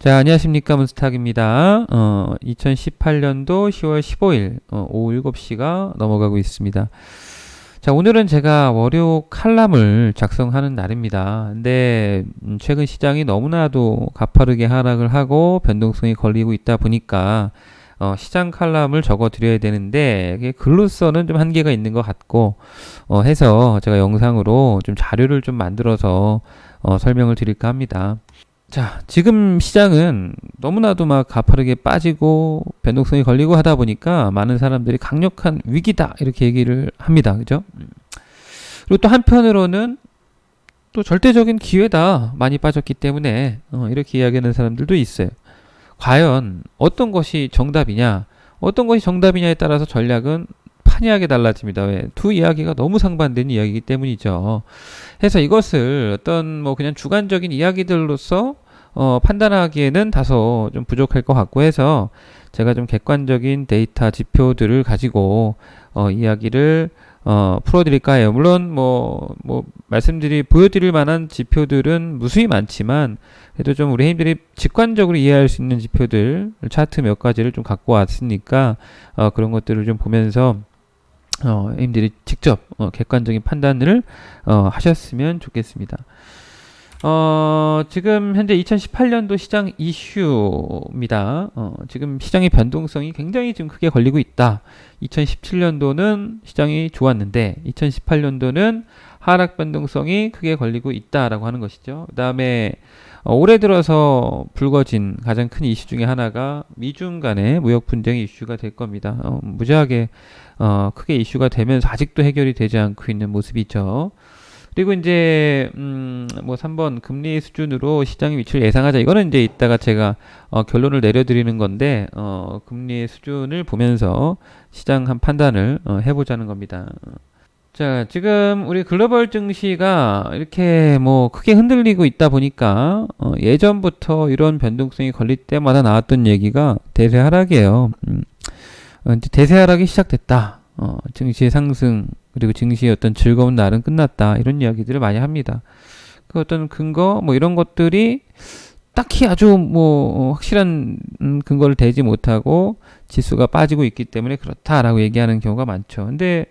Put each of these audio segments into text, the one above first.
자, 안녕하십니까. 문스탁입니다. 2018년도 10월 15일, 오후 7시가 넘어가고 있습니다. 자, 오늘은 제가 월요 칼럼을 작성하는 날입니다. 근데, 최근 시장이 너무나도 가파르게 하락을 하고 변동성이 걸리고 있다 보니까, 시장 칼럼을 적어 드려야 되는데, 이게 글로서는 좀 한계가 있는 것 같고, 해서 제가 영상으로 좀 자료를 좀 만들어서, 설명을 드릴까 합니다. 자, 지금 시장은 너무나도 막 가파르게 빠지고 변동성이 걸리고 하다 보니까 많은 사람들이 강력한 위기다 이렇게 얘기를 합니다. 그죠? 그리고 또 한편으로는 또 절대적인 기회다. 많이 빠졌기 때문에 이렇게 이야기하는 사람들도 있어요. 과연 어떤 것이 정답이냐? 어떤 것이 정답이냐에 따라서 전략은 판이하게 달라집니다. 왜? 두 이야기가 너무 상반된 이야기이기 때문이죠. 해서 이것을 어떤 뭐 그냥 주관적인 이야기들로서 판단하기에는 다소 좀 부족할 것 같고 해서 제가 좀 객관적인 데이터 지표들을 가지고 이야기를 풀어드릴까 해요. 물론 보여드릴 만한 지표들은 무수히 많지만 그래도 좀 우리 힘들이 직관적으로 이해할 수 있는 지표들 차트 몇 가지를 좀 갖고 왔으니까 그런 것들을 좀 보면서 님들이 직접 객관적인 판단을 하셨으면 좋겠습니다. 지금 현재 2018년도 시장 이슈입니다. 지금 시장의 변동성이 굉장히 지금 크게 걸리고 있다. 2017년도는 시장이 좋았는데 2018년도는 하락 변동성이 크게 걸리고 있다라고 하는 것이죠. 그 다음에 올해 들어서 불거진 가장 큰 이슈 중에 하나가 미중 간의 무역 분쟁이 이슈가 될 겁니다. 무지하게 크게 이슈가 되면서 아직도 해결이 되지 않고 있는 모습이죠. 그리고 이제 3번 금리 수준으로 시장의 위치를 예상하자. 이거는 이제 이따가 제가 결론을 내려드리는 건데 금리의 수준을 보면서 시장 한 판단을 해보자는 겁니다. 자, 지금 우리 글로벌 증시가 이렇게 뭐 크게 흔들리고 있다 보니까 예전부터 이런 변동성이 걸릴 때마다 나왔던 얘기가 대세 하락이에요. 이제 대세 하락이 시작됐다. 증시의 상승 그리고 증시의 어떤 즐거운 날은 끝났다. 이런 이야기들을 많이 합니다. 그 어떤 근거 뭐 이런 것들이 딱히 아주 확실한 근거를 대지 못하고 지수가 빠지고 있기 때문에 그렇다라고 얘기하는 경우가 많죠. 근데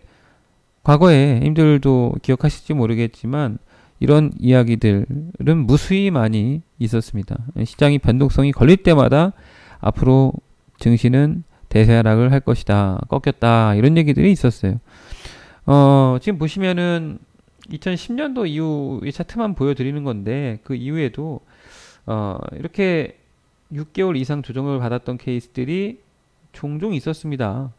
과거에 님들도 기억하실지 모르겠지만 이런 이야기들은 무수히 많이 있었습니다. 시장이 변동성이 걸릴 때마다 앞으로 증시는 대세 하락을 할 것이다. 꺾였다. 이런 얘기들이 있었어요. 지금 보시면은 2010년도 이후의 차트만 보여드리는 건데 그 이후에도 이렇게 6개월 이상 조정을 받았던 케이스들이 종종 있었습니다.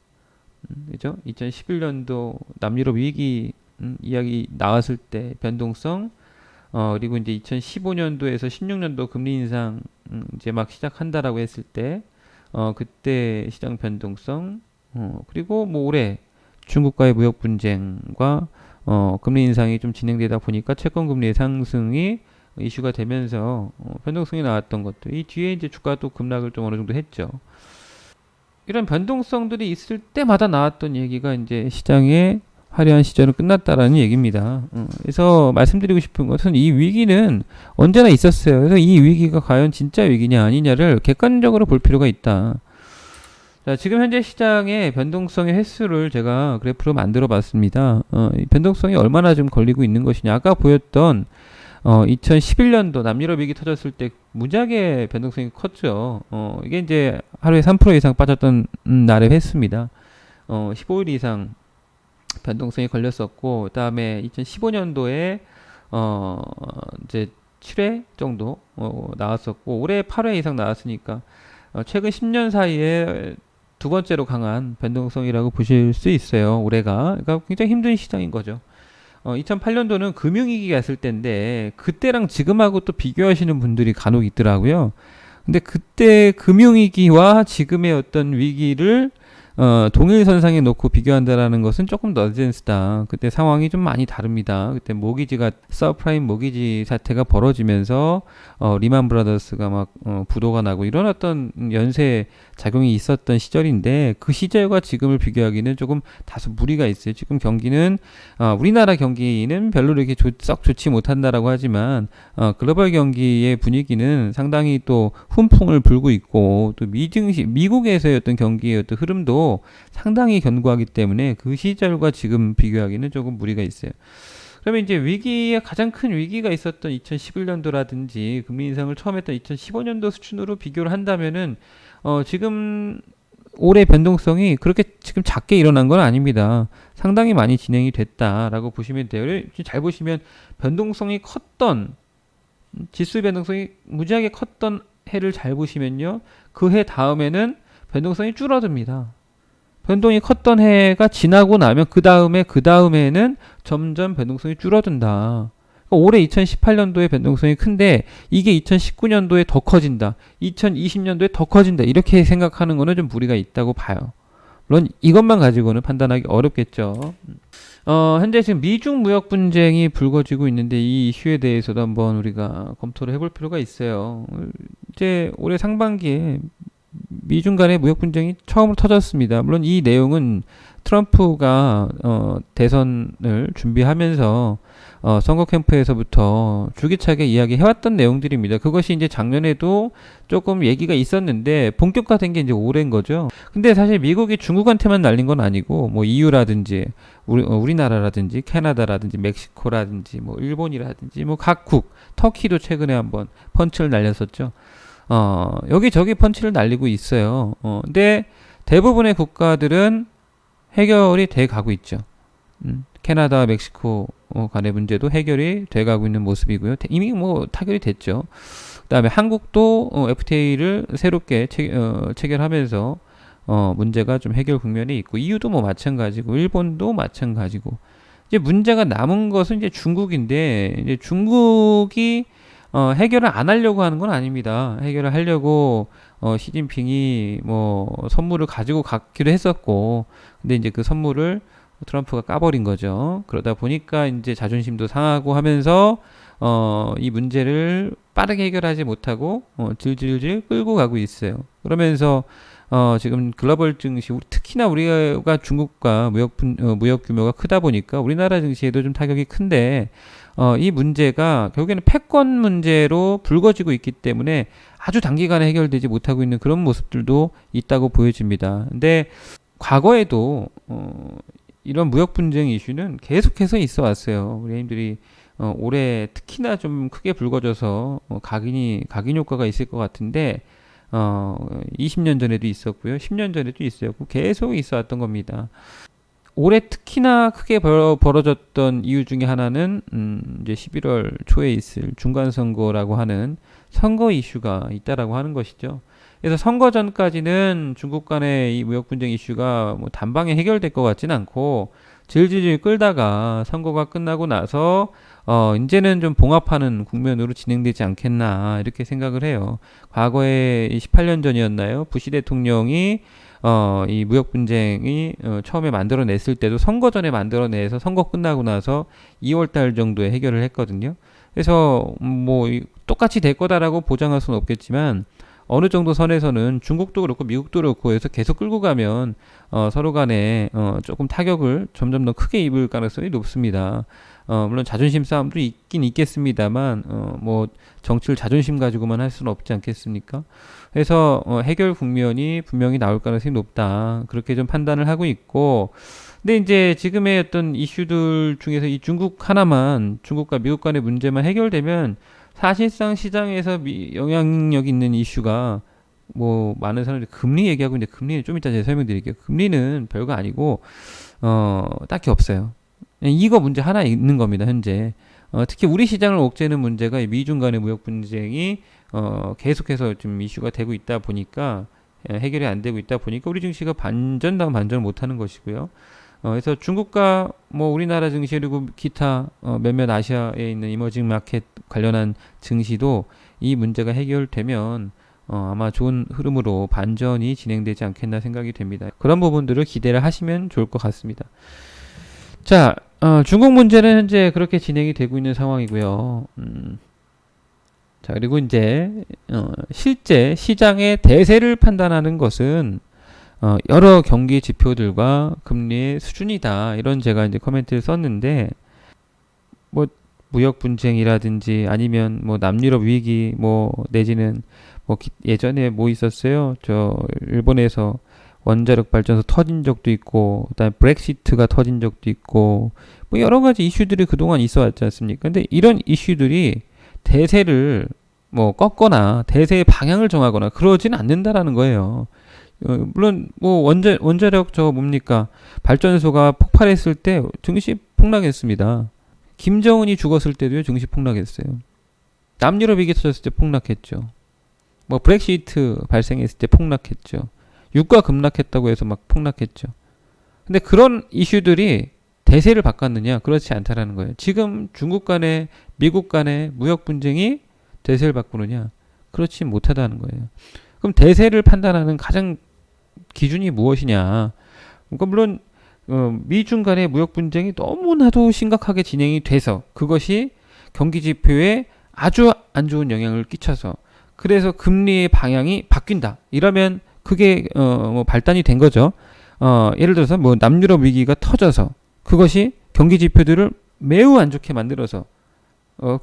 그죠? 2011년도 남유럽 위기 이야기 나왔을 때 변동성 그리고 이제 2015년도에서 16년도 금리 인상 이제 막 시작한다라고 했을 때 그때 시장 변동성 그리고 올해 중국과의 무역 분쟁과 금리 인상이 좀 진행되다 보니까 채권 금리의 상승이 이슈가 되면서 변동성이 나왔던 것들 이 뒤에 이제 주가도 급락을 좀 어느 정도 했죠. 이런 변동성들이 있을 때마다 나왔던 얘기가 이제 시장의 화려한 시절은 끝났다라는 얘기입니다. 그래서 말씀드리고 싶은 것은 이 위기는 언제나 있었어요. 그래서 이 위기가 과연 진짜 위기냐 아니냐를 객관적으로 볼 필요가 있다. 자, 지금 현재 시장의 변동성의 횟수를 제가 그래프로 만들어 봤습니다. 이 변동성이 얼마나 좀 걸리고 있는 것이냐. 아까 보였던 2011년도 남유럽 위기 터졌을 때 무지하게 변동성이 컸죠. 이게 이제 하루에 3% 이상 빠졌던 날의 횟수입니다. 15일 이상 변동성이 걸렸었고, 그 다음에 2015년도에 이제 7회 정도 나왔었고, 올해 8회 이상 나왔으니까 최근 10년 사이에 두 번째로 강한 변동성이라고 보실 수 있어요. 올해가. 그러니까 굉장히 힘든 시장인 거죠. 2008년도는 금융위기가 있을 때인데 그때랑 지금하고 또 비교하시는 분들이 간혹 있더라고요. 근데 그때 금융위기와 지금의 어떤 위기를 동일선상에 놓고 비교한다라는 것은 조금 넌센스다. 그때 상황이 좀 많이 다릅니다. 그때 모기지가 서프라임 모기지 사태가 벌어지면서 리만 브라더스가 막 부도가 나고 이런 어떤 연쇄 작용이 있었던 시절인데 그 시절과 지금을 비교하기는 조금 다소 무리가 있어요. 지금 경기는 우리나라 경기는 별로 이렇게 썩 좋지 못한다라고 하지만 글로벌 경기의 분위기는 상당히 또 훈풍을 불고 있고 또 미국에서의 어떤 경기의 어떤 흐름도 상당히 견고하기 때문에 그 시절과 지금 비교하기는 조금 무리가 있어요. 그러면 이제 위기에 가장 큰 위기가 있었던 2011년도라든지 금리 인상을 처음 했던 2015년도 수준으로 비교를 한다면은 지금 올해 변동성이 그렇게 지금 작게 일어난 건 아닙니다. 상당히 많이 진행이 됐다라고 보시면 돼요. 잘 보시면 변동성이 컸던 지수 변동성이 무지하게 컸던 해를 잘 보시면요. 그 해 다음에는 변동성이 줄어듭니다. 변동이 컸던 해가 지나고 나면 그 다음에는 점점 변동성이 줄어든다. 그러니까 올해 2018년도에 변동성이 큰데 이게 2019년도에 더 커진다. 2020년도에 더 커진다. 이렇게 생각하는 거는 좀 무리가 있다고 봐요. 물론 이것만 가지고는 판단하기 어렵겠죠. 현재 지금 미중 무역 분쟁이 불거지고 있는데 이 이슈에 대해서도 한번 우리가 검토를 해볼 필요가 있어요. 이제 올해 상반기에 미중 간의 무역 분쟁이 처음으로 터졌습니다. 물론 이 내용은 트럼프가 대선을 준비하면서 선거 캠프에서부터 줄기차게 이야기해왔던 내용들입니다. 그것이 이제 작년에도 조금 얘기가 있었는데 본격화된 게 이제 올해인 거죠. 근데 사실 미국이 중국한테만 날린 건 아니고 뭐 EU라든지 우리나라라든지 캐나다라든지 멕시코라든지 뭐 일본이라든지 뭐 각국 터키도 최근에 한번 펀치를 날렸었죠. 여기저기 펀치를 날리고 있어요. 근데 대부분의 국가들은 해결이 돼 가고 있죠. 캐나다, 멕시코 간의 문제도 해결이 돼 가고 있는 모습이고요. 이미 뭐 타결이 됐죠. 그다음에 한국도 FTA를 새롭게 체결하면서 문제가 좀 해결 국면에 있고 EU도 뭐 마찬가지고 일본도 마찬가지고 이제 문제가 남은 것은 이제 중국인데 이제 중국이 해결을 안 하려고 하는 건 아닙니다. 해결을 하려고 시진핑이 뭐 선물을 가지고 갔기로 했었고, 근데 이제 그 선물을 트럼프가 까버린 거죠. 그러다 보니까 이제 자존심도 상하고 하면서 이 문제를 빠르게 해결하지 못하고 질질질 끌고 가고 있어요. 그러면서 지금 글로벌 증시, 특히나 우리가 중국과 무역 규모가 크다 보니까 우리나라 증시에도 좀 타격이 큰데, 이 문제가 결국에는 패권 문제로 불거지고 있기 때문에 아주 단기간에 해결되지 못하고 있는 그런 모습들도 있다고 보여집니다. 근데 과거에도 이런 무역 분쟁 이슈는 계속해서 있어 왔어요. 우리 형님들이 올해 특히나 좀 크게 불거져서 각인 효과가 있을 것 같은데 20년 전에도 있었고요. 10년 전에도 있었고 계속 있어 왔던 겁니다. 올해 특히나 크게 벌어졌던 이유 중에 하나는 이제 11월 초에 있을 중간선거라고 하는 선거 이슈가 있다라고 하는 것이죠. 그래서 선거 전까지는 중국 간의 이 무역 분쟁 이슈가 뭐 단방에 해결될 것 같지는 않고 질질질 끌다가 선거가 끝나고 나서 이제는 좀 봉합하는 국면으로 진행되지 않겠나 이렇게 생각을 해요. 과거에 18년 전이었나요? 부시 대통령이 이 무역 분쟁이 처음에 만들어냈을 때도 선거 전에 만들어내서 선거 끝나고 나서 2월 달 정도에 해결을 했거든요. 그래서 뭐 똑같이 될 거다라고 보장할 수는 없겠지만 어느 정도 선에서는 중국도 그렇고 미국도 그렇고 해서 계속 끌고 가면 서로 간에 조금 타격을 점점 더 크게 입을 가능성이 높습니다. 물론 자존심 싸움도 있긴 있겠습니다만 뭐 정치를 자존심 가지고만 할 수는 없지 않겠습니까? 그래서 해결 국면이 분명히 나올 가능성이 높다. 그렇게 좀 판단을 하고 있고, 근데 이제 지금의 어떤 이슈들 중에서 이 중국과 미국 간의 문제만 해결되면 사실상 시장에서 영향력 있는 이슈가 뭐 많은 사람들이 금리 얘기하고 있는데 금리는 좀 이따 제가 설명드릴게요. 금리는 별거 아니고 딱히 없어요. 이거 문제 하나 있는 겁니다. 현재 특히 우리 시장을 옥죄는 문제가 미중 간의 무역 분쟁이 계속해서 좀 이슈가 되고 있다 보니까 해결이 안 되고 있다 보니까 우리 증시가 반전당 반전을 못하는 것이고요. 그래서 중국과 뭐 우리나라 증시 그리고 기타 몇몇 아시아에 있는 이머징 마켓 관련한 증시도 이 문제가 해결되면 아마 좋은 흐름으로 반전이 진행되지 않겠나 생각이 됩니다. 그런 부분들을 기대를 하시면 좋을 것 같습니다. 자, 중국 문제는 현재 그렇게 진행이 되고 있는 상황이고요. 자, 그리고 이제 실제 시장의 대세를 판단하는 것은 여러 경기 지표들과 금리의 수준이다. 이런 제가 이제 코멘트를 썼는데, 뭐 무역 분쟁이라든지 아니면 뭐 남유럽 위기 뭐 내지는 뭐 예전에 뭐 있었어요. 저 일본에서 원자력 발전소 터진 적도 있고, 그다음에 브렉시트가 터진 적도 있고, 뭐 여러 가지 이슈들이 그동안 있어 왔지 않습니까? 근데 이런 이슈들이 대세를 뭐 꺾거나 대세의 방향을 정하거나 그러진 않는다라는 거예요. 물론 뭐 원자력 저 뭡니까? 발전소가 폭발했을 때 증시 폭락했습니다. 김정은이 죽었을 때도요, 증시 폭락했어요. 남유럽 위기 터졌을 때 폭락했죠. 뭐 브렉시트 발생했을 때 폭락했죠. 유가 급락했다고 해서 막 폭락했죠. 근데 그런 이슈들이 대세를 바꿨느냐? 그렇지 않다라는 거예요. 지금 중국 간에 미국 간의 무역 분쟁이 대세를 바꾸느냐? 그렇지 못하다는 거예요. 그럼 대세를 판단하는 가장 기준이 무엇이냐? 그러니까 물론 미중 간의 무역 분쟁이 너무나도 심각하게 진행이 돼서 그것이 경기 지표에 아주 안 좋은 영향을 끼쳐서 그래서 금리의 방향이 바뀐다. 이러면 그게 뭐 발단이 된 거죠. 예를 들어서 뭐 남유럽 위기가 터져서 그것이 경기 지표들을 매우 안 좋게 만들어서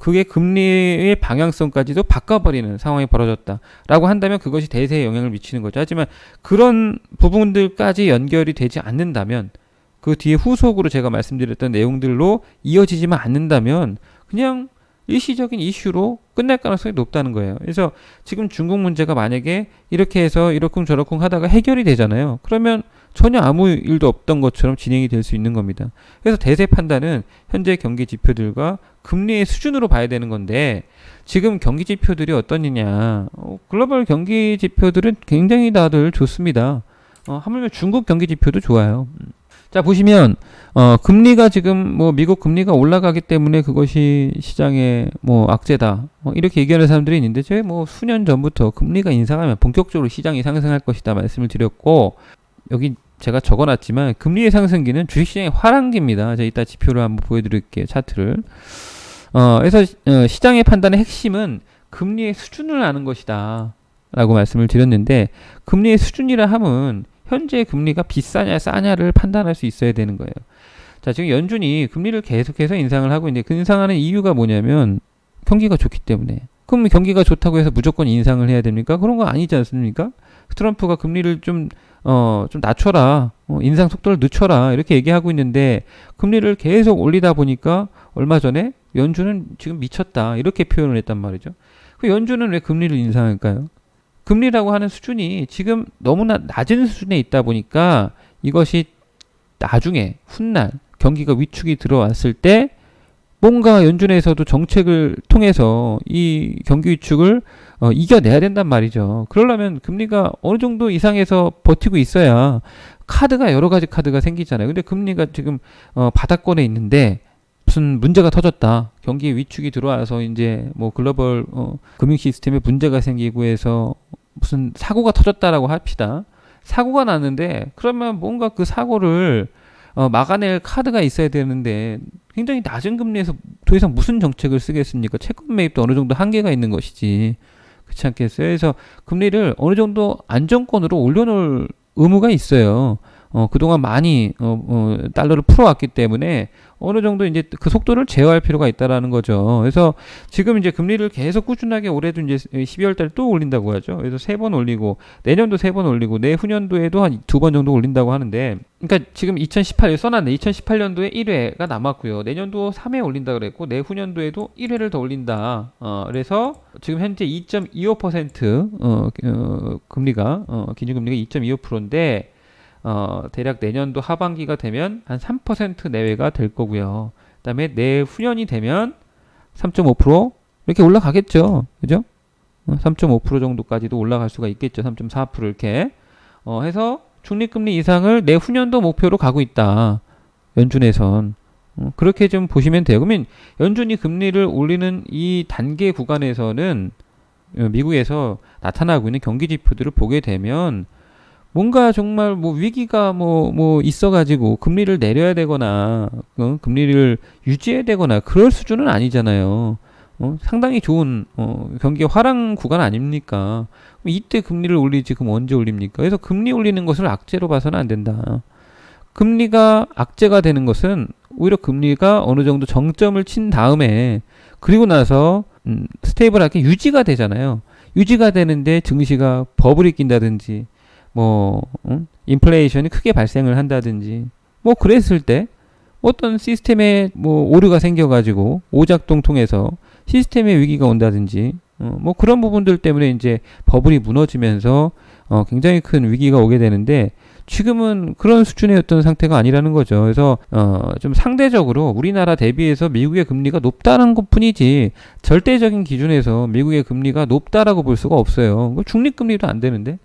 그게 금리의 방향성까지도 바꿔버리는 상황이 벌어졌다라고 한다면 그것이 대세에 영향을 미치는 거죠. 하지만 그런 부분들까지 연결이 되지 않는다면 그 뒤에 후속으로 제가 말씀드렸던 내용들로 이어지지만 않는다면 그냥 일시적인 이슈로 끝날 가능성이 높다는 거예요. 그래서 지금 중국 문제가 만약에 이렇게 해서 이러쿵저러쿵 하다가 해결이 되잖아요. 그러면 전혀 아무 일도 없던 것처럼 진행이 될 수 있는 겁니다. 그래서 대세 판단은 현재 경기 지표들과 금리의 수준으로 봐야 되는 건데 지금 경기 지표들이 어떠느냐. 글로벌 경기 지표들은 굉장히 다들 좋습니다. 하물며 중국 경기 지표도 좋아요. 자, 보시면 금리가 지금 뭐 미국 금리가 올라가기 때문에 그것이 시장에 뭐 악재다. 이렇게 얘기하는 사람들이 있는데 제가 뭐 수년 전부터 금리가 인상하면 본격적으로 시장이 상승할 것이다 말씀을 드렸고 여기 제가 적어놨지만 금리의 상승기는 주식시장의 화랑기입니다. 제가 이따 지표를 한번 보여드릴게요. 차트를. 그래서 시장의 판단의 핵심은 금리의 수준을 아는 것이다 라고 말씀을 드렸는데 금리의 수준이라 함은 현재 금리가 비싸냐 싸냐를 판단할 수 있어야 되는 거예요. 자, 지금 연준이 금리를 계속해서 인상을 하고 있는데 그 인상하는 이유가 뭐냐면 경기가 좋기 때문에. 그럼 경기가 좋다고 해서 무조건 인상을 해야 됩니까? 그런 거 아니지 않습니까? 트럼프가 금리를 좀 낮춰라. 인상 속도를 늦춰라. 이렇게 얘기하고 있는데 금리를 계속 올리다 보니까 얼마 전에 연준은 지금 미쳤다. 이렇게 표현을 했단 말이죠. 그 연준은 왜 금리를 인상할까요? 금리라고 하는 수준이 지금 너무나 낮은 수준에 있다 보니까 이것이 나중에 훗날 경기가 위축이 들어왔을 때 뭔가 연준에서도 정책을 통해서 이 경기 위축을 이겨내야 된단 말이죠. 그러려면 금리가 어느 정도 이상에서 버티고 있어야 카드가 여러 가지 카드가 생기잖아요. 근데 금리가 지금 바닥권에 있는데 무슨 문제가 터졌다. 경기 위축이 들어와서 이제 뭐 글로벌 금융 시스템에 문제가 생기고 해서 무슨 사고가 터졌다라고 합시다. 사고가 났는데 그러면 뭔가 그 사고를 막아낼 카드가 있어야 되는데 굉장히 낮은 금리에서 더 이상 무슨 정책을 쓰겠습니까? 채권 매입도 어느 정도 한계가 있는 것이지. 그렇지 않겠어요? 그래서 금리를 어느 정도 안정권으로 올려놓을 의무가 있어요. 그동안 많이 달러를 풀어왔기 때문에 어느 정도 이제 그 속도를 제어할 필요가 있다라는 거죠. 그래서 지금 이제 금리를 계속 꾸준하게 올해도 이제 12월 달에 또 올린다고 하죠. 그래서 3번 올리고 내년도 3번 올리고 내후년도에도 한 2번 정도 올린다고 하는데 그러니까 지금 2018년 써놨네. 2018년도에 1회가 남았고요. 내년도 3회 올린다 그랬고 내후년도에도 1회를 더 올린다. 그래서 지금 현재 2.25% 금리가 기준금리가 2.25%인데 대략 내년도 하반기가 되면 한 3% 내외가 될 거고요. 그다음에 내후년이 되면 3.5% 이렇게 올라가겠죠. 그죠? 3.5% 정도까지도 올라갈 수가 있겠죠. 3.4% 이렇게. 해서 중립금리 이상을 내후년도 목표로 가고 있다. 연준에선. 그렇게 좀 보시면 돼요. 그러면 연준이 금리를 올리는 이 단계 구간에서는 미국에서 나타나고 있는 경기 지표들을 보게 되면 뭔가 정말 뭐 위기가 뭐 있어가지고 금리를 내려야 되거나 금리를 유지해야 되거나 그럴 수준은 아니잖아요. 상당히 좋은 경기 화랑 구간 아닙니까? 이때 금리를 올리지 그럼 언제 올립니까? 그래서 금리 올리는 것을 악재로 봐서는 안 된다. 금리가 악재가 되는 것은 오히려 금리가 어느 정도 정점을 친 다음에 그리고 나서 스테이블하게 유지가 되잖아요. 유지가 되는데 증시가 버블이 낀다든지 인플레이션이 크게 발생을 한다든지 그랬을 때 어떤 시스템에 오류가 생겨가지고 오작동 통해서 시스템의 위기가 온다든지 그런 부분들 때문에 이제 버블이 무너지면서 굉장히 큰 위기가 오게 되는데 지금은 그런 수준의 어떤 상태가 아니라는 거죠. 그래서 좀 상대적으로 우리나라 대비해서 미국의 금리가 높다는 것뿐이지 절대적인 기준에서 미국의 금리가 높다라고 볼 수가 없어요. 중립금리도 안 되는데.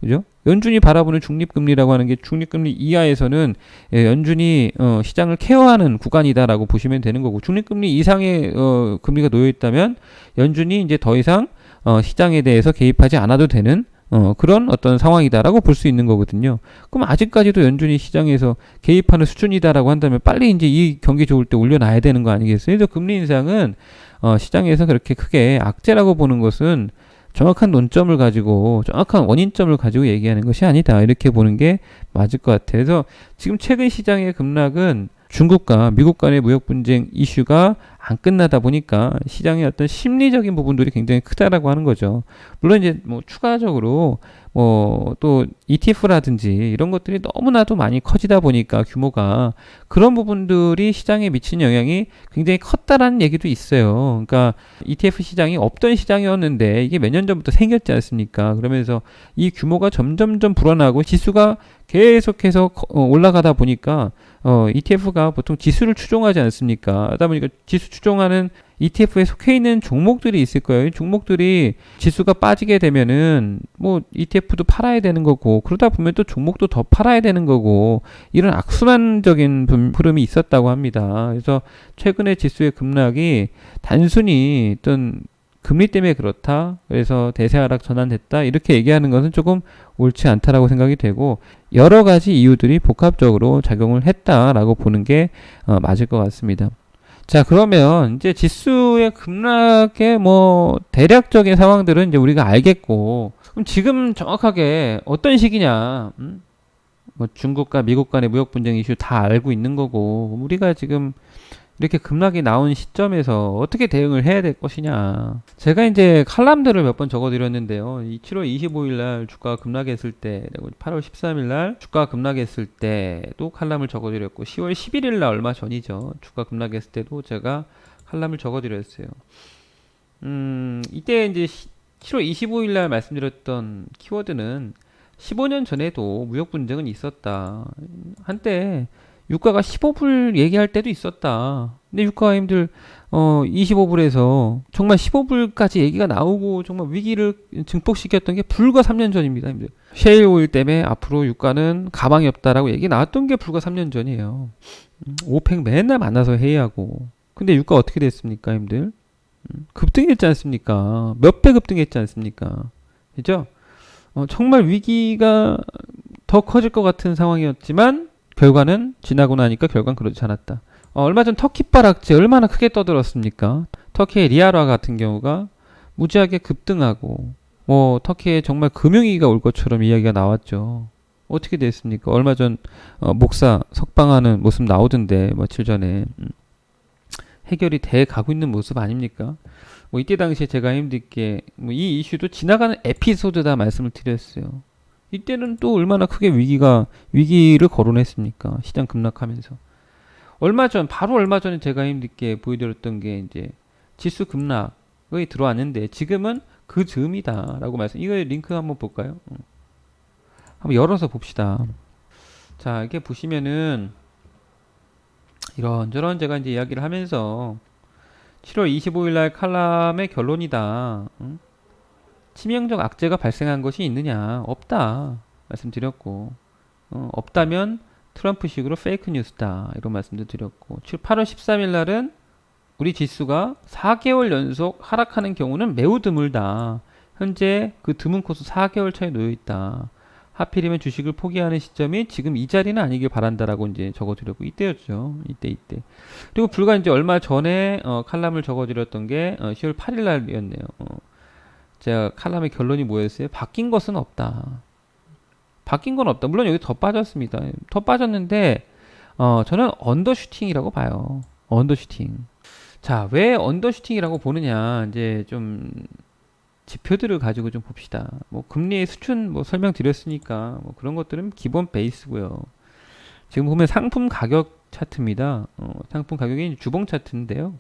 그죠? 연준이 바라보는 중립금리라고 하는 게 중립금리 이하에서는 연준이 시장을 케어하는 구간이다라고 보시면 되는 거고 중립금리 이상의 금리가 놓여 있다면 연준이 이제 더 이상 시장에 대해서 개입하지 않아도 되는 그런 어떤 상황이다라고 볼 수 있는 거거든요. 그럼 아직까지도 연준이 시장에서 개입하는 수준이다라고 한다면 빨리 이제 이 경기 좋을 때 올려놔야 되는 거 아니겠어요? 그래서 금리 인상은 시장에서 그렇게 크게 악재라고 보는 것은 정확한 논점을 가지고 정확한 원인점을 가지고 얘기하는 것이 아니다. 이렇게 보는 게 맞을 것 같아요. 그래서 지금 최근 시장의 급락은 중국과 미국 간의 무역 분쟁 이슈가 안 끝나다 보니까 시장의 어떤 심리적인 부분들이 굉장히 크다라고 하는 거죠. 물론 이제 추가적으로 또 ETF라든지 이런 것들이 너무나도 많이 커지다 보니까 규모가 그런 부분들이 시장에 미친 영향이 굉장히 컸다라는 얘기도 있어요. 그러니까 ETF 시장이 없던 시장이었는데 이게 몇 년 전부터 생겼지 않습니까? 그러면서 이 규모가 점점점 불어나고 지수가 계속해서 올라가다 보니까 ETF가 보통 지수를 추종하지 않습니까? 하다 보니까 지수 추종하는 ETF에 속해 있는 종목들이 있을 거예요. 이 종목들이 지수가 빠지게 되면은 ETF도 팔아야 되는 거고 그러다 보면 또 종목도 더 팔아야 되는 거고 이런 악순환적인 흐름이 있었다고 합니다. 그래서 최근에 지수의 급락이 단순히 어떤 금리 때문에 그렇다. 그래서 대세 하락 전환됐다. 이렇게 얘기하는 것은 조금 옳지 않다라고 생각이 되고 여러 가지 이유들이 복합적으로 작용을 했다라고 보는 게 맞을 것 같습니다. 자, 그러면 이제 지수의 급락의 대략적인 상황들은 이제 우리가 알겠고 그럼 지금 정확하게 어떤 시기냐? 중국과 미국 간의 무역 분쟁 이슈 다 알고 있는 거고 우리가 지금 이렇게 급락이 나온 시점에서 어떻게 대응을 해야 될 것이냐. 제가 이제 칼럼들을 몇 번 적어드렸는데요. 7월 25일 날 주가가 급락했을 때, 8월 13일 날 주가가 급락했을 때도 칼럼을 적어드렸고, 10월 11일 날 얼마 전이죠. 주가 급락했을 때도 제가 칼럼을 적어드렸어요. 이때 이제 7월 25일 날 말씀드렸던 키워드는 15년 전에도 무역 분쟁은 있었다. 한때 유가가 15불 얘기할 때도 있었다. 근데 유가가 힘들 25불에서 정말 15불까지 얘기가 나오고 정말 위기를 증폭시켰던 게 불과 3년 전입니다. 힘들. 셰일 오일 때문에 앞으로 유가는 가망이 없다라고 얘기 나왔던 게 불과 3년 전이에요. 오펙 맨날 만나서 회의하고. 근데 유가 어떻게 됐습니까, 힘들? 급등했지 않습니까? 몇 배 급등했지 않습니까? 그죠? 정말 위기가 더 커질 것 같은 상황이었지만 결과는 지나고 나니까 결과는 그렇지 않았다. 얼마 전 터키발 악재 얼마나 크게 떠들었습니까? 터키의 리아라 같은 경우가 무지하게 급등하고 터키에 정말 금융위기가 올 것처럼 이야기가 나왔죠. 어떻게 됐습니까? 얼마 전 목사 석방하는 모습 나오던데 며칠 전에 해결이 돼 가고 있는 모습 아닙니까? 이때 당시에 제가 힘들게 이 이슈도 지나가는 에피소드다 말씀을 드렸어요. 이때는 또 얼마나 크게 위기를 거론했습니까? 시장 급락하면서. 바로 얼마 전에 제가 힘들게 보여드렸던 게 이제 지수 급락이 들어왔는데 지금은 그 즈음이다라고 이거 링크 한번 볼까요? 한번 열어서 봅시다. 자, 이렇게 보시면은 이런저런 제가 이제 이야기를 하면서 7월 25일 날 칼럼의 결론이다. 치명적 악재가 발생한 것이 있느냐? 없다. 말씀드렸고 없다면 트럼프식으로 페이크 뉴스다. 이런 말씀도 드렸고 8월 13일 날은 우리 지수가 4개월 연속 하락하는 경우는 매우 드물다. 현재 그 드문 코스 4개월 차에 놓여 있다. 하필이면 주식을 포기하는 시점이 지금 이 자리는 아니길 바란다라고 이제 적어드렸고 이때였죠. 이때. 그리고 불과 이제 얼마 전에 칼럼을 적어드렸던 게 10월 8일 날이었네요. 제가 칼럼의 결론이 뭐였어요? 바뀐 것은 없다. 바뀐 건 없다. 물론 여기 더 빠졌습니다. 더 빠졌는데 저는 언더슈팅이라고 봐요. 언더슈팅. 자, 왜 언더슈팅이라고 보느냐? 이제 좀 지표들을 가지고 좀 봅시다. 뭐 금리의 수준 뭐 설명드렸으니까 뭐 그런 것들은 기본 베이스고요. 지금 보면 상품 가격 차트입니다. 상품 가격이 주봉 차트인데요.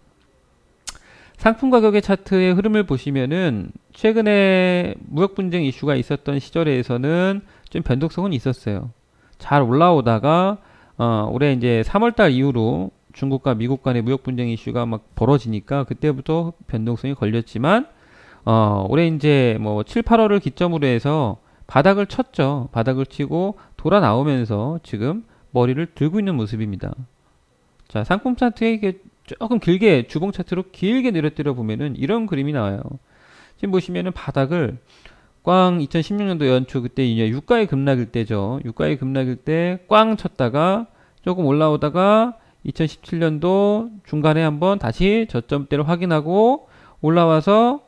상품 가격의 차트의 흐름을 보시면은 최근에 무역 분쟁 이슈가 있었던 시절에서는 좀 변동성은 있었어요. 잘 올라오다가 올해 이제 3월달 이후로 중국과 미국 간의 무역 분쟁 이슈가 막 벌어지니까 그때부터 변동성이 걸렸지만 올해 이제 뭐 7, 8월을 기점으로 해서 바닥을 쳤죠. 바닥을 치고 돌아 나오면서 지금 머리를 들고 있는 모습입니다. 자, 상품 차트에 이게 조금 길게 주봉 차트로 길게 내려뜨려 보면은 이런 그림이 나와요. 지금 보시면은 바닥을 꽝 2016년도 연초 그때 이제 유가의 급락일 때죠. 유가의 급락일 때 꽝 쳤다가 조금 올라오다가 2017년도 중간에 한번 다시 저점대를 확인하고 올라와서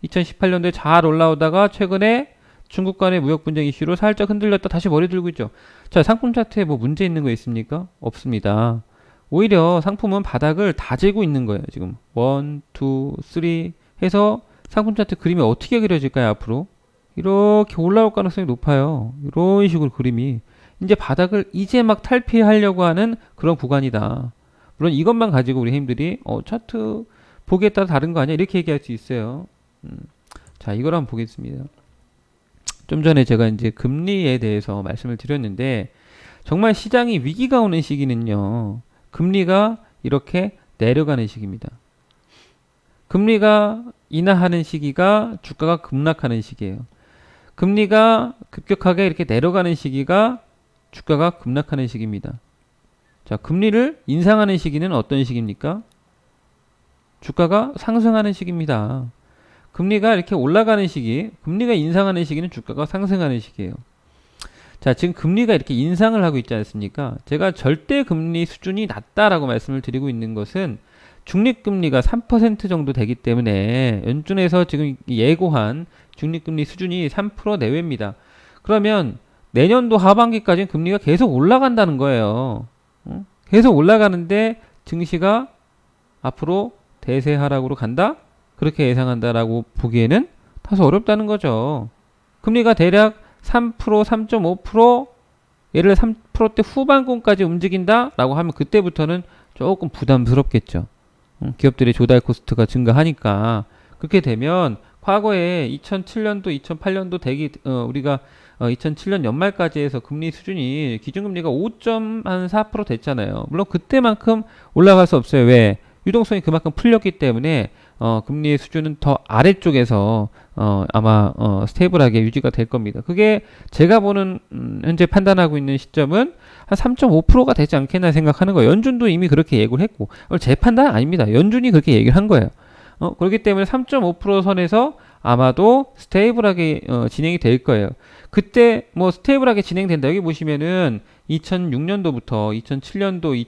2018년도에 잘 올라오다가 최근에 중국 간의 무역 분쟁 이슈로 살짝 흔들렸다 다시 머리 들고 있죠. 자, 상품 차트에 뭐 문제 있는 거 있습니까? 없습니다. 오히려 상품은 바닥을 다지고 있는 거예요. 지금 1, 2, 3 해서 상품 차트 그림이 어떻게 그려질까요? 앞으로 이렇게 올라올 가능성이 높아요. 이런 식으로 그림이 이제 바닥을 이제 막 탈피하려고 하는 그런 구간이다. 물론 이것만 가지고 우리 힘들이 차트 보기에 따라 다른 거 아니야? 이렇게 얘기할 수 있어요. 자, 이걸 한번 보겠습니다. 좀 전에 제가 이제 금리에 대해서 말씀을 드렸는데 정말 시장이 위기가 오는 시기는요. 금리가 이렇게 내려가는 시기입니다. 금리가 인하하는 시기가 주가가 급락하는 시기예요. 금리가 급격하게 이렇게 내려가는 시기가 주가가 급락하는 시기입니다. 자, 금리를 인상하는 시기는 어떤 시기입니까? 주가가 상승하는 시기입니다. 금리가 이렇게 올라가는 시기, 금리가 인상하는 시기는 주가가 상승하는 시기예요. 자, 지금 금리가 이렇게 인상을 하고 있지 않습니까? 제가 절대 금리 수준이 낮다라고 말씀을 드리고 있는 것은 중립금리가 3% 정도 되기 때문에 연준에서 지금 예고한 중립금리 수준이 3% 내외입니다. 그러면 내년도 하반기까지는 금리가 계속 올라간다는 거예요. 계속 올라가는데 증시가 앞으로 대세 하락으로 간다? 그렇게 예상한다라고 보기에는 다소 어렵다는 거죠. 금리가 대략 3%, 3.5%, 예를 들어 3%대 후반권까지 움직인다라고 하면 그때부터는 조금 부담스럽겠죠. 기업들의 조달 코스트가 증가하니까 그렇게 되면 과거에 2007년도, 2008년도 우리가 2007년 연말까지 해서 금리 수준이 기준금리가 5.4% 됐잖아요. 물론 그때만큼 올라갈 수 없어요. 왜? 유동성이 그만큼 풀렸기 때문에 금리의 수준은 더 아래쪽에서 아마 스테이블하게 유지가 될 겁니다. 그게 제가 보는 현재 판단하고 있는 시점은 한 3.5%가 되지 않겠나 생각하는 거예요. 연준도 이미 그렇게 예고를 했고 제 판단은 아닙니다. 연준이 그렇게 얘기를 한 거예요. 그렇기 때문에 3.5% 선에서 아마도 스테이블하게 진행이 될 거예요. 그때 뭐 스테이블하게 진행된다. 여기 보시면은 2006년도부터 2007년도,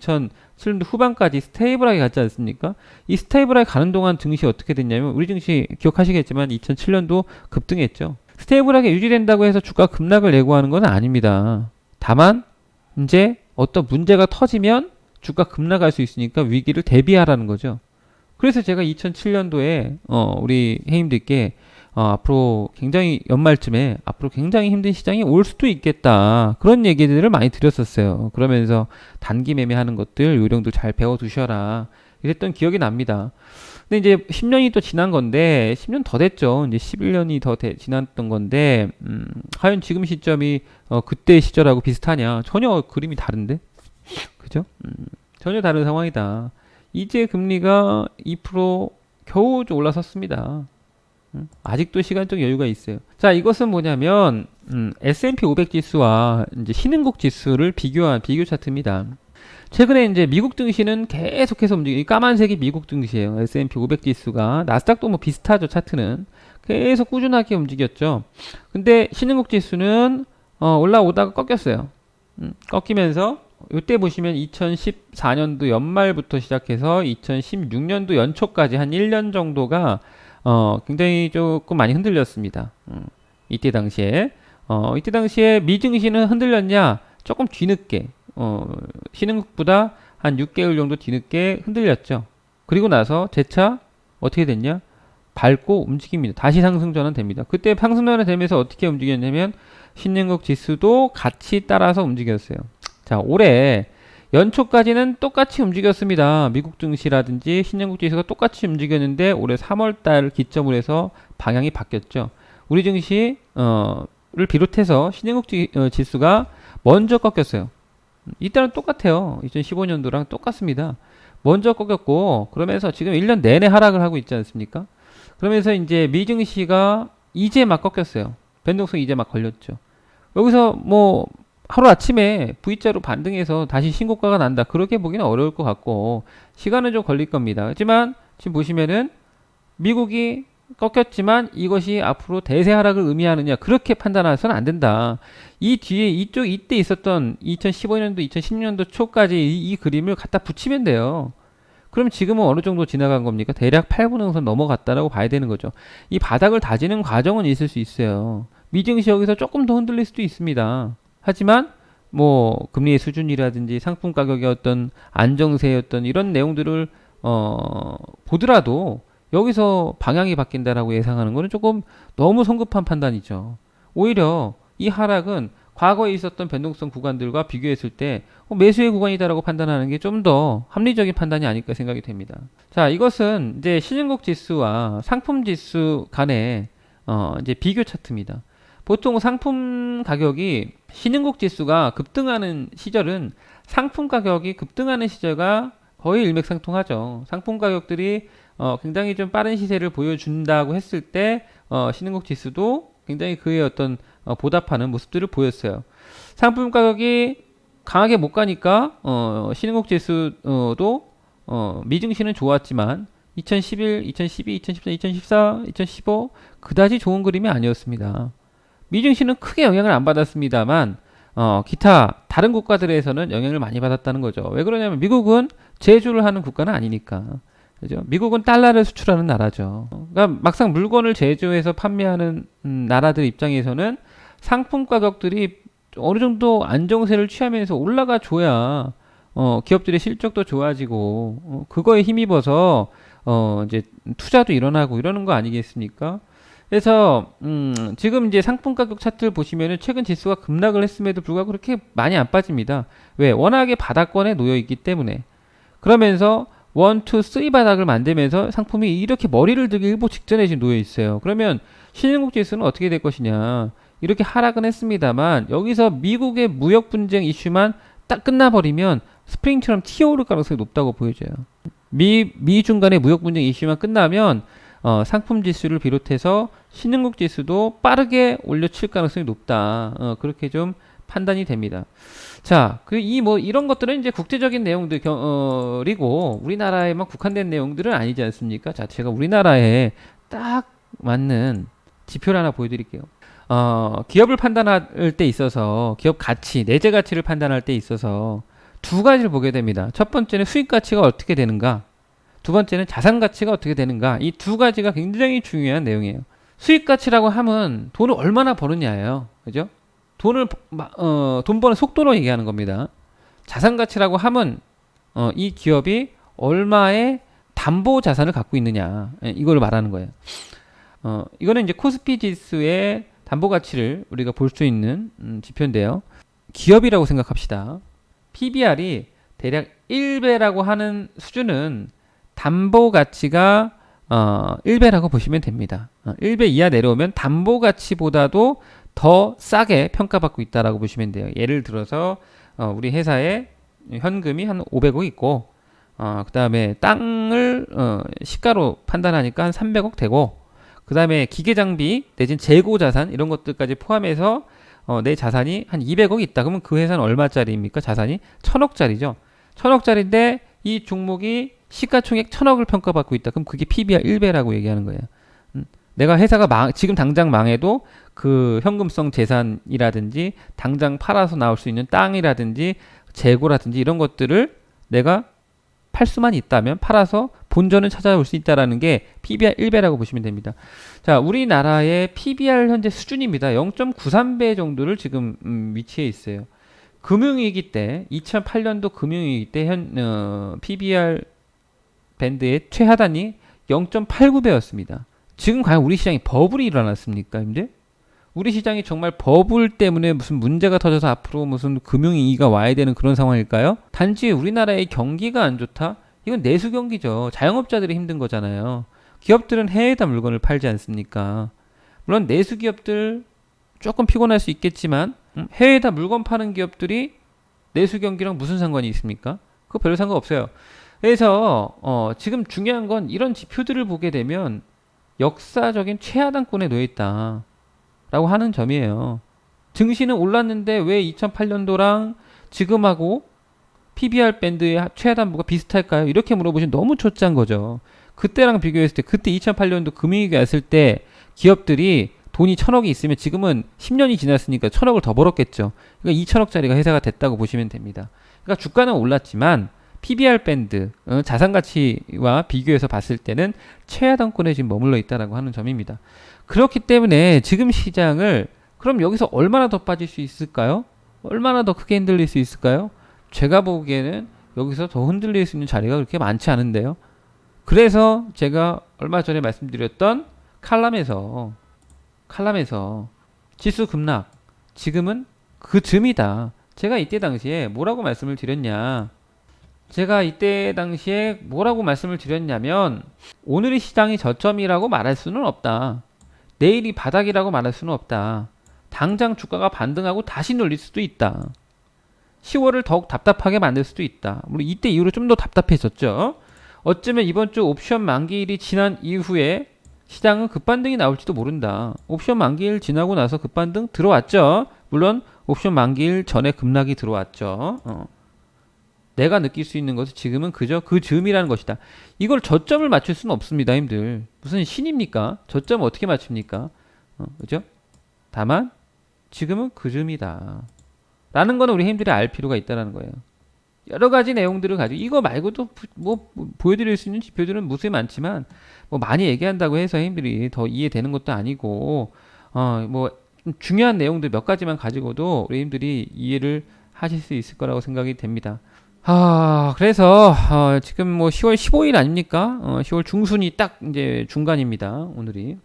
2007년도 후반까지 스테이블하게 갔지 않습니까? 이 스테이블하게 가는 동안 증시 어떻게 됐냐면 우리 증시 기억하시겠지만 2007년도 급등했죠. 스테이블하게 유지된다고 해서 주가 급락을 예고하는 건 아닙니다. 다만 이제 어떤 문제가 터지면 주가 급락할 수 있으니까 위기를 대비하라는 거죠. 그래서 제가 2007년도에 우리 회원님들께 앞으로 굉장히 연말쯤에 앞으로 굉장히 힘든 시장이 올 수도 있겠다. 그런 얘기들을 많이 드렸었어요. 그러면서 단기 매매하는 것들 요령도 잘 배워두셔라. 이랬던 기억이 납니다. 근데 이제 10년이 또 지난 건데 10년 더 됐죠. 이제 11년이 더 지났던 건데 과연 지금 시점이 그때 시절하고 비슷하냐? 전혀 그림이 다른데, 그죠? 전혀 다른 상황이다. 이제 금리가 2% 겨우 좀 올라섰습니다. 아직도 시간적 여유가 있어요. 자, 이것은 뭐냐면 S&P 500 지수와 이제 신흥국 지수를 비교한 비교 차트입니다. 최근에 이제 미국 증시는 계속해서 움직이 까만색이 미국 증시예요. S&P 500 지수가 나스닥도 뭐 비슷하죠. 차트는 계속 꾸준하게 움직였죠. 근데 신흥국 지수는 올라오다가 꺾였어요. 꺾이면서 이때 보시면 2014년도 연말부터 시작해서 2016년도 연초까지 한 1년 정도가 굉장히 조금 많이 흔들렸습니다. 이때 당시에 미증시는 흔들렸냐? 조금 뒤늦게 신흥국보다 한 6개월 정도 뒤늦게 흔들렸죠. 그리고 나서 재차 어떻게 됐냐? 밟고 움직입니다. 다시 상승 전환됩니다. 그때 상승 전환되면서 어떻게 움직였냐면 신흥국 지수도 같이 따라서 움직였어요. 자, 올해 연초까지는 똑같이 움직였습니다. 미국 증시라든지 신흥국 지수가 똑같이 움직였는데 올해 3월달 기점으로 해서 방향이 바뀌었죠. 우리 증시를 비롯해서 신흥국 지수가 먼저 꺾였어요. 이때는 똑같아요. 2015년도랑 똑같습니다. 먼저 꺾였고 그러면서 지금 1년 내내 하락을 하고 있지 않습니까? 그러면서 이제 미증시가 이제 막 꺾였어요. 변동성이 이제 막 걸렸죠. 여기서 뭐 하루아침에 V자로 반등해서 다시 신고가가 난다. 그렇게 보기는 어려울 것 같고 시간은 좀 걸릴 겁니다. 하지만 지금 보시면은 미국이 꺾였지만 이것이 앞으로 대세 하락을 의미하느냐 그렇게 판단해서는 안 된다. 이 뒤에 이때 있었던 2015년도 2016년도 초까지 이 그림을 갖다 붙이면 돼요. 그럼 지금은 어느 정도 지나간 겁니까? 대략 8분응선 넘어갔다라고 봐야 되는 거죠. 이 바닥을 다지는 과정은 있을 수 있어요. 미증시 여기서 조금 더 흔들릴 수도 있습니다. 하지만 뭐 금리의 수준이라든지 상품 가격의 어떤 안정세의 어떤 이런 내용들을 보더라도 여기서 방향이 바뀐다라고 예상하는 것은 조금 너무 성급한 판단이죠. 오히려 이 하락은 과거에 있었던 변동성 구간들과 비교했을 때 매수의 구간이다라고 판단하는 게 좀 더 합리적인 판단이 아닐까 생각이 됩니다. 자, 이것은 이제 신흥국 지수와 상품 지수 간의 이제 비교 차트입니다. 보통 상품 가격이 신흥국 지수가 급등하는 시절은 상품 가격이 급등하는 시절과 거의 일맥상통하죠. 상품 가격들이 굉장히 좀 빠른 시세를 보여준다고 했을 때 신흥국 지수도 굉장히 그의 어떤 보답하는 모습들을 보였어요. 상품 가격이 강하게 못 가니까 신흥국 지수도 미증시는 좋았지만 2011, 2012, 2013, 2014, 2015 그다지 좋은 그림이 아니었습니다. 미증시는 크게 영향을 안 받았습니다만 기타 다른 국가들에서는 영향을 많이 받았다는 거죠. 왜 그러냐면 미국은 제조를 하는 국가는 아니니까. 그죠? 미국은 달러를 수출하는 나라죠. 그러니까 막상 물건을 제조해서 판매하는 나라들 입장에서는 상품 가격들이 어느 정도 안정세를 취하면서 올라가 줘야 기업들의 실적도 좋아지고 그거에 힘입어서 이제 투자도 일어나고 이러는 거 아니겠습니까? 그래서 지금 이제 상품 가격 차트를 보시면은 최근 지수가 급락을 했음에도 불구하고 그렇게 많이 안 빠집니다. 왜? 워낙에 바닥권에 놓여 있기 때문에. 그러면서 1, 2, 3 바닥을 만들면서 상품이 이렇게 머리를 들기 일보 직전에 지금 놓여 있어요. 그러면 신흥국 지수는 어떻게 될 것이냐? 이렇게 하락은 했습니다만 여기서 미국의 무역 분쟁 이슈만 딱 끝나버리면 스프링처럼 튀어오를 가능성이 높다고 보여져요. 미중 간의 무역 분쟁 이슈만 끝나면 상품 지수를 비롯해서 신흥국 지수도 빠르게 올려칠 가능성이 높다. 그렇게 좀 판단이 됩니다. 자, 이런 것들은 이제 국제적인 내용들이고 우리나라에만 국한된 내용들은 아니지 않습니까? 자, 제가 우리나라에 딱 맞는 지표를 하나 보여드릴게요. 기업을 판단할 때 있어서 기업 가치, 내재 가치를 판단할 때 있어서 두 가지를 보게 됩니다. 첫 번째는 수익 가치가 어떻게 되는가? 두 번째는 자산 가치가 어떻게 되는가? 이 두 가지가 굉장히 중요한 내용이에요. 수익 가치라고 하면 돈을 얼마나 버느냐예요. 그죠? 돈 버는 속도로 얘기하는 겁니다. 자산 가치라고 하면 이 기업이 얼마의 담보 자산을 갖고 있느냐 이걸 말하는 거예요. 이거는 이제 코스피 지수의 담보 가치를 우리가 볼 수 있는 지표인데요. 기업이라고 생각합시다. PBR이 대략 1배라고 하는 수준은 담보 가치가 1배라고 보시면 됩니다. 1배 이하 내려오면 담보 가치보다도 더 싸게 평가받고 있다라고 보시면 돼요. 예를 들어서 우리 회사에 현금이 한 500억 있고 그 다음에 땅을 시가로 판단하니까 한 300억 되고 그 다음에 기계장비 내진 재고자산 이런 것들까지 포함해서 내 자산이 한 200억 있다. 그러면 그 회사는 얼마짜리입니까? 자산이 1000억짜리죠. 천억짜리인데 이 종목이 시가총액 천억을 평가받고 있다. 그럼 그게 PBR 1배라고 얘기하는 거예요. 내가 회사가 지금 당장 망해도 그 현금성 재산이라든지 당장 팔아서 나올 수 있는 땅이라든지 재고라든지 이런 것들을 내가 팔 수만 있다면 팔아서 본전을 찾아올 수 있다라는 게 PBR 1배라고 보시면 됩니다. 자, 우리나라의 PBR 현재 수준입니다. 0.93배 정도를 지금 위치해 있어요. 금융위기 때 2008년도 금융위기 때 PBR 밴드의 최하단이 0.89배였습니다. 지금 과연 우리 시장에 버블이 일어났습니까, 근데? 우리 시장이 정말 버블 때문에 무슨 문제가 터져서 앞으로 무슨 금융위기가 와야 되는 그런 상황일까요? 단지 우리나라의 경기가 안 좋다? 이건 내수 경기죠. 자영업자들이 힘든 거잖아요. 기업들은 해외에다 물건을 팔지 않습니까? 물론 내수 기업들 조금 피곤할 수 있겠지만 해외에다 물건 파는 기업들이 내수 경기랑 무슨 상관이 있습니까? 그거 별 상관 없어요. 그래서 지금 중요한 건 이런 지표들을 보게 되면 역사적인 최하단권에 놓여 있다 라고 하는 점이에요. 증시는 올랐는데 왜 2008년도랑 지금하고 PBR 밴드의 최하단부가 비슷할까요? 이렇게 물어보시면 너무 초짜인 거죠. 그때랑 비교했을 때, 그때 2008년도 금융위기가 왔을 때 기업들이 돈이 1,000억이 있으면 지금은 10년이 지났으니까 1,000억을 더 벌었겠죠. 그러니까 2,000억짜리가 회사가 됐다고 보시면 됩니다. 그러니까 주가는 올랐지만 PBR 밴드, 자산 가치와 비교해서 봤을 때는 최하단권에 지금 머물러 있다라고 하는 점입니다. 그렇기 때문에 지금 시장을 그럼 여기서 얼마나 더 빠질 수 있을까요? 얼마나 더 크게 흔들릴 수 있을까요? 제가 보기에는 여기서 더 흔들릴 수 있는 자리가 그렇게 많지 않은데요. 그래서 제가 얼마 전에 말씀드렸던 칼럼에서 지수 급락 지금은 그 즈음이다. 제가 이때 당시에 뭐라고 말씀을 드렸냐면 오늘의 시장이 저점이라고 말할 수는 없다. 내일이 바닥이라고 말할 수는 없다. 당장 주가가 반등하고 다시 눌릴 수도 있다. 10월을 더욱 답답하게 만들 수도 있다. 물론 이때 이후로 좀 더 답답해졌죠. 어쩌면 이번 주 옵션 만기일이 지난 이후에 시장은 급반등이 나올지도 모른다. 옵션 만기일 지나고 나서 급반등 들어왔죠. 물론 옵션 만기일 전에 급락이 들어왔죠. 내가 느낄 수 있는 것은 지금은 그저 그 즈음이라는 것이다. 이걸 저점을 맞출 수는 없습니다, 힘들. 무슨 신입니까? 저점을 어떻게 맞춥니까? 그죠? 다만 지금은 그 즈음이다. 라는 거는 우리 힘들이 알 필요가 있다는 거예요. 여러 가지 내용들을 가지고 이거 말고도 뭐 보여드릴 수 있는 지표들은 무수히 많지만 뭐 많이 얘기한다고 해서 힘들이 더 이해되는 것도 아니고 뭐 중요한 내용들 몇 가지만 가지고도 우리 힘들이 이해를 하실 수 있을 거라고 생각이 됩니다. 그래서 지금 뭐 10월 15일 아닙니까? 10월 중순이 딱 이제 중간입니다. 오늘이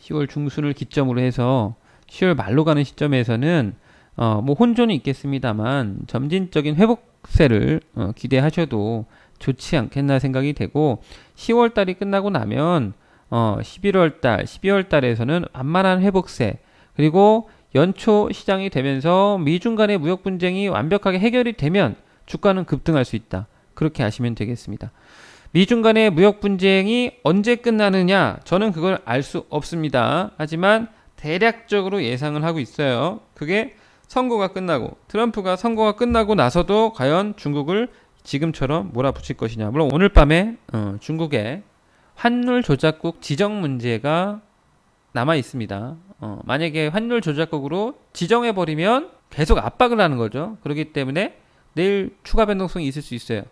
10월 중순을 기점으로 해서 10월 말로 가는 시점에서는 뭐 혼돈이 있겠습니다만 점진적인 회복세를 기대하셔도 좋지 않겠나 생각이 되고 10월 달이 끝나고 나면 11월 달, 12월 달에서는 완만한 회복세 그리고 연초 시장이 되면서 미중 간의 무역 분쟁이 완벽하게 해결이 되면 주가는 급등할 수 있다. 그렇게 아시면 되겠습니다. 미중 간의 무역 분쟁이 언제 끝나느냐? 저는 그걸 알 수 없습니다. 하지만 대략적으로 예상을 하고 있어요. 그게 선거가 끝나고 트럼프가 선거가 끝나고 나서도 과연 중국을 지금처럼 몰아붙일 것이냐. 물론 오늘 밤에 중국의 환율 조작국 지정 문제가 남아 있습니다. 만약에 환율 조작국으로 지정해버리면 계속 압박을 하는 거죠. 그렇기 때문에 내일 추가 변동성이 있을 수 있어요.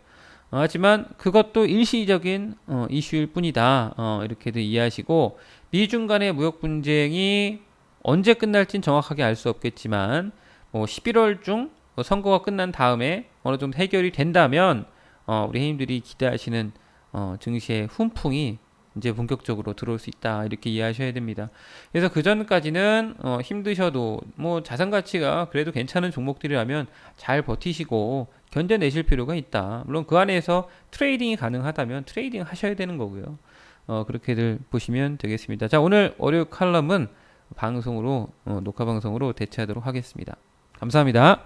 하지만 그것도 일시적인 이슈일 뿐이다. 이렇게도 이해하시고 미중 간의 무역 분쟁이 언제 끝날진 정확하게 알 수 없겠지만 뭐 11월 중 선거가 끝난 다음에 어느 정도 해결이 된다면 우리 회원님들이 기대하시는 증시의 훈풍이 이제 본격적으로 들어올 수 있다 이렇게 이해하셔야 됩니다. 그래서 그 전까지는 힘드셔도 뭐 자산 가치가 그래도 괜찮은 종목들이라면 잘 버티시고 견뎌내실 필요가 있다. 물론 그 안에서 트레이딩이 가능하다면 트레이딩 하셔야 되는 거고요. 그렇게들 보시면 되겠습니다. 자, 오늘 월요일 칼럼은 방송으로 녹화 방송으로 대체하도록 하겠습니다. 감사합니다.